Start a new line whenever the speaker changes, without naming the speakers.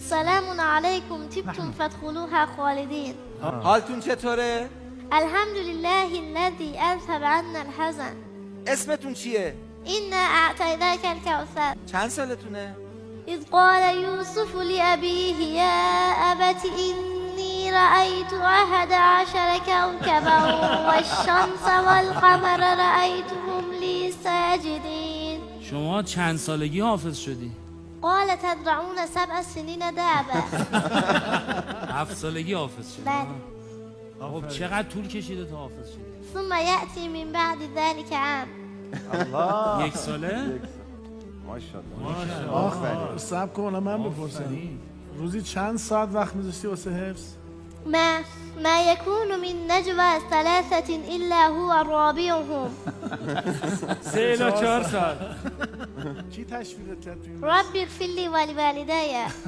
سلام علیکم طبتم فادخلوها خالدین.
حالتون چطوره؟
الحمد لله الذي اذهب عنا الحزن.
اسمتون چیه؟
انا اعطیناک الکوثر.
چند سالتونه؟
اذ قال یوسف لأبیه یا ابت اینی رأیت 11 کوكبا والشمس والقمر رأیتهم لی ساجدین.
شما چند سالگی حافظ شدی؟
قال تزرعون 7 سنین دابا.
7 سالگی حافظ شدی؟
بله.
خب چقدر طول کشیده تا حافظ شدی؟
ثم یأتی من بعد ذلك عام.
الله.
1 ساله؟
ماشاءالله.
صبر کن من بپرسم روزی چند ساعت وقت میذاشتی واسه حفظ؟
ما يكون من نجوى 3 إلا هو رابعهم.
3 الی 4 ساعت.
کی تشویقت کرد تو این
رب اغفر لي ولوالدي